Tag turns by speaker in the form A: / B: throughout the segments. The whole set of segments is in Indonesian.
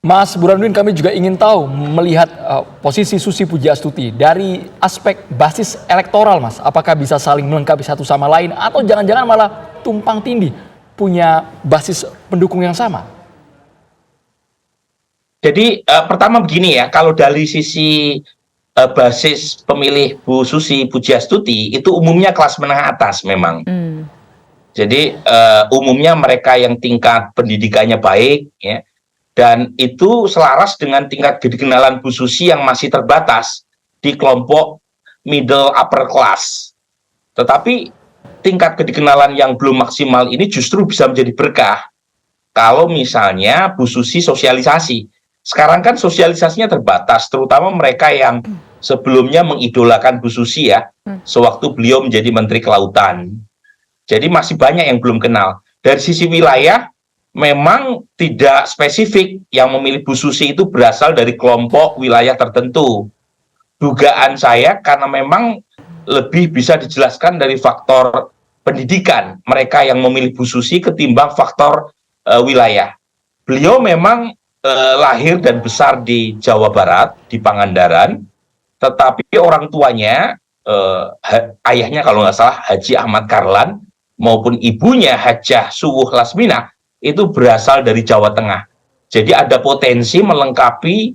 A: Mas Burhanuddin, kami juga ingin tahu melihat posisi Susi Pujiastuti dari aspek basis elektoral, Mas. Apakah bisa saling melengkapi satu sama lain atau jangan-jangan malah tumpang tindih punya basis pendukung yang sama?
B: Jadi pertama begini ya, kalau dari sisi basis pemilih Bu Susi Pujiastuti itu umumnya kelas menengah atas memang. Jadi umumnya mereka yang tingkat pendidikannya baik, ya, dan itu selaras dengan tingkat kekenalan Bu Susi yang masih terbatas di kelompok middle upper class. Tetapi tingkat kekenalan yang belum maksimal ini justru bisa menjadi berkah kalau misalnya Bu Susi sosialisasi. Sekarang kan sosialisasinya terbatas, terutama mereka yang sebelumnya mengidolakan Bu Susi ya, sewaktu beliau menjadi Menteri Kelautan. Jadi masih banyak yang belum kenal. Dari sisi wilayah, memang tidak spesifik yang memilih Bu Susi itu berasal dari kelompok wilayah tertentu. Dugaan saya karena memang lebih bisa dijelaskan dari faktor pendidikan mereka yang memilih Bu Susi ketimbang faktor wilayah. Beliau memang lahir dan besar di Jawa Barat, di Pangandaran, tetapi orang tuanya, ayahnya kalau nggak salah Haji Ahmad Karlan, maupun ibunya Hajah Suwuh Lasminah, itu berasal dari Jawa Tengah. Jadi ada potensi melengkapi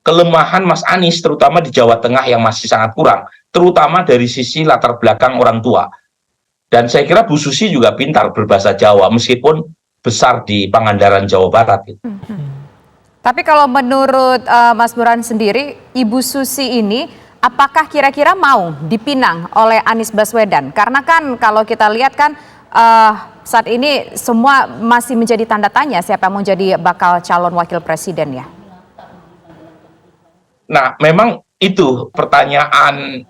B: kelemahan Mas Anies, terutama di Jawa Tengah yang masih sangat kurang, terutama dari sisi latar belakang orang tua. Dan saya kira Bu Susi juga pintar berbahasa Jawa, meskipun besar di Pangandaran, Jawa Barat.
C: Tapi kalau menurut Mas Burhan sendiri, Ibu Susi ini apakah kira-kira mau dipinang oleh Anies Baswedan? Karena kan kalau kita lihat kan saat ini semua masih menjadi tanda tanya siapa yang mau jadi bakal calon wakil presiden ya.
B: Nah, memang itu pertanyaan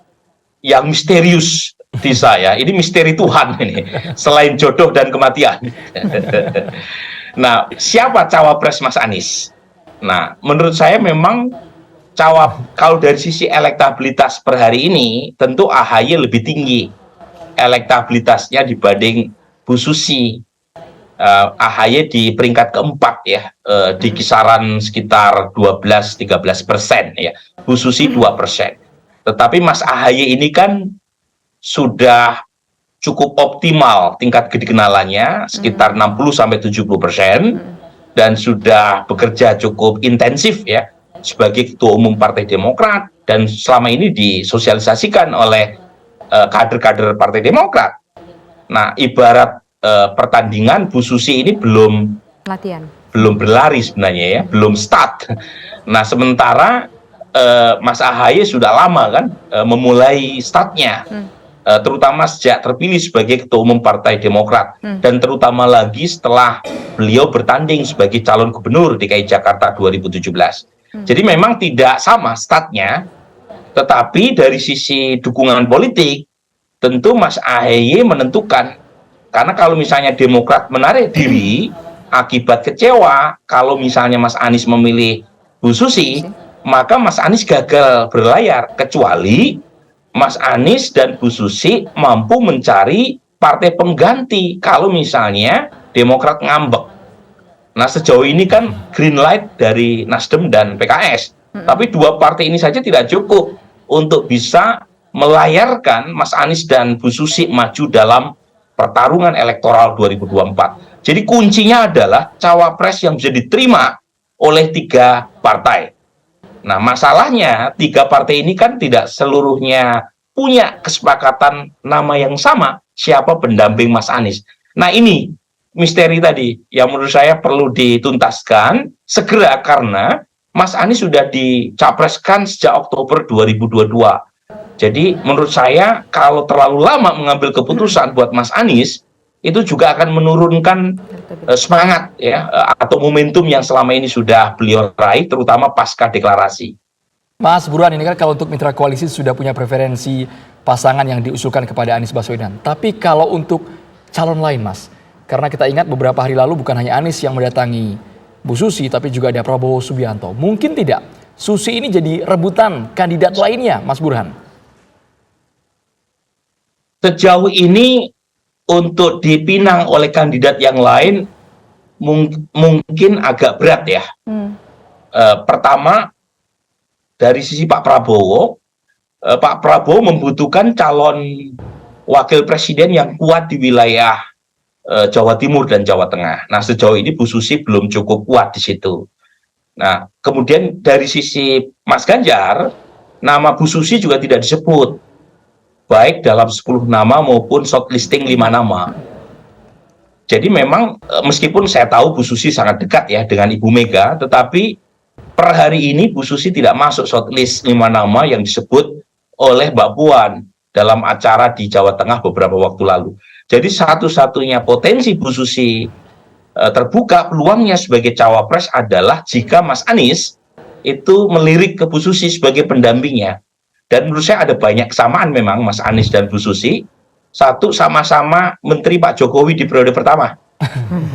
B: yang misterius di saya. Ini misteri Tuhan ini, selain jodoh dan kematian. Nah, siapa cawapres Mas Anies? Nah, menurut saya memang kalau dari sisi elektabilitas per hari ini, tentu AHY lebih tinggi elektabilitasnya dibanding Bu Susi. AHY di peringkat keempat ya, di kisaran sekitar 12-13% ya, Bu Susi 2%. Tetapi Mas AHY ini kan sudah cukup optimal tingkat kekenalannya, sekitar 60-70%, dan sudah bekerja cukup intensif ya sebagai Ketua Umum Partai Demokrat, dan selama ini disosialisasikan oleh kader-kader Partai Demokrat. Nah, ibarat pertandingan, Bu Susi ini belum berlari sebenarnya ya, belum start. Nah, sementara Mas AHY sudah lama kan memulai startnya, terutama sejak terpilih sebagai Ketua Umum Partai Demokrat, dan terutama lagi setelah beliau bertanding sebagai calon gubernur DKI Jakarta 2017. Jadi memang tidak sama startnya, tetapi dari sisi dukungan politik, tentu Mas AHY menentukan. Karena kalau misalnya Demokrat menarik diri akibat kecewa kalau misalnya Mas Anies memilih Bu Susi, maka Mas Anies gagal berlayar, kecuali Mas Anies dan Bu Susi mampu mencari partai pengganti kalau misalnya Demokrat ngambek. Nah, sejauh ini kan green light dari Nasdem dan PKS. Tapi dua partai ini saja tidak cukup untuk bisa melayarkan Mas Anies dan Bu Susi maju dalam pertarungan elektoral 2024. Jadi kuncinya adalah cawapres yang bisa diterima oleh tiga partai. Nah, masalahnya tiga partai ini kan tidak seluruhnya punya kesepakatan nama yang sama siapa pendamping Mas Anies. Nah, ini misteri tadi yang menurut saya perlu dituntaskan segera, karena Mas Anies sudah dicapreskan sejak Oktober 2022. Jadi menurut saya kalau terlalu lama mengambil keputusan buat Mas Anies, itu juga akan menurunkan semangat ya, atau momentum yang selama ini sudah beliau raih, terutama pasca deklarasi.
A: Mas Burhan, ini kan kalau untuk mitra koalisi sudah punya preferensi pasangan yang diusulkan kepada Anies Baswedan. Tapi kalau untuk calon lain, Mas, karena kita ingat beberapa hari lalu bukan hanya Anies yang mendatangi Bu Susi, tapi juga ada Prabowo Subianto. Mungkin tidak Susi ini jadi rebutan kandidat lainnya, Mas Burhan?
B: Sejauh ini untuk dipinang oleh kandidat yang lain mungkin agak berat ya. Pertama, dari sisi Pak Prabowo membutuhkan calon wakil presiden yang kuat di wilayah Jawa Timur dan Jawa Tengah. Nah, sejauh ini Bu Susi belum cukup kuat di situ. Nah, kemudian dari sisi Mas Ganjar, nama Bu Susi juga tidak disebut, baik dalam 10 nama maupun shortlisting 5 nama. Jadi memang meskipun saya tahu Bu Susi sangat dekat ya dengan Ibu Mega, tetapi per hari ini Bu Susi tidak masuk shortlist 5 nama yang disebut oleh Mbak Puan dalam acara di Jawa Tengah beberapa waktu lalu. Jadi satu-satunya potensi Bu Susi terbuka peluangnya sebagai cawapres adalah jika Mas Anies itu melirik ke Bu Susi sebagai pendampingnya. Dan menurut saya ada banyak kesamaan memang Mas Anies dan Bu Susi. Satu, sama-sama menteri Pak Jokowi di periode pertama.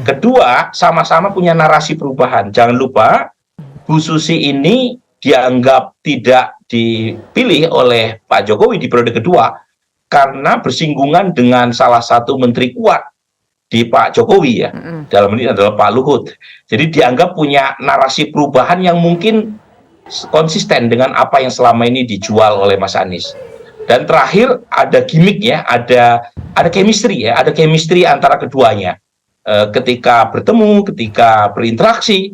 B: Kedua, sama-sama punya narasi perubahan. Jangan lupa, Bu Susi ini dianggap tidak dipilih oleh Pak Jokowi di periode kedua karena bersinggungan dengan salah satu menteri kuat di Pak Jokowi ya. Dalam ini adalah Pak Luhut. Jadi dianggap punya narasi perubahan yang mungkin konsisten dengan apa yang selama ini dijual oleh Mas Anies. Dan terakhir ada gimmick ya, ada chemistry ya, ada chemistry antara keduanya. Ketika bertemu, ketika berinteraksi,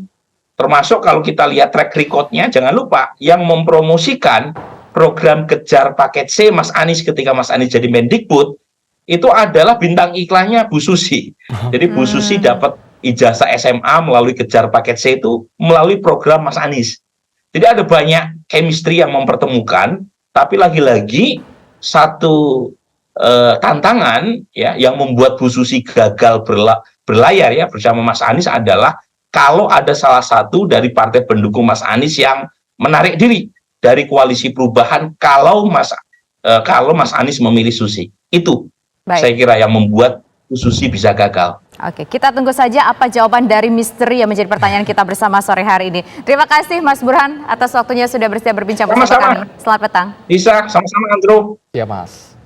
B: termasuk kalau kita lihat track record-nya, jangan lupa yang mempromosikan program Kejar Paket C Mas Anies ketika Mas Anies jadi Mendikbud itu adalah bintang iklannya Bu Susi. Jadi Bu Susi dapat ijazah SMA melalui Kejar Paket C itu melalui program Mas Anies. Jadi ada banyak chemistry yang mempertemukan, tapi lagi-lagi satu tantangan ya yang membuat Bu Susi gagal berlayar ya bersama Mas Anies adalah kalau ada salah satu dari partai pendukung Mas Anies yang menarik diri dari koalisi perubahan kalau Mas Anies memilih Susi. Itu saya kira yang membuat Bu Susi bisa gagal.
C: Oke, kita tunggu saja apa jawaban dari misteri yang menjadi pertanyaan kita bersama sore hari ini. Terima kasih Mas Burhan atas waktunya sudah bersedia berbincang bersama kami. Selamat petang.
B: Bisa, sama-sama Andrew.
A: Ya Mas.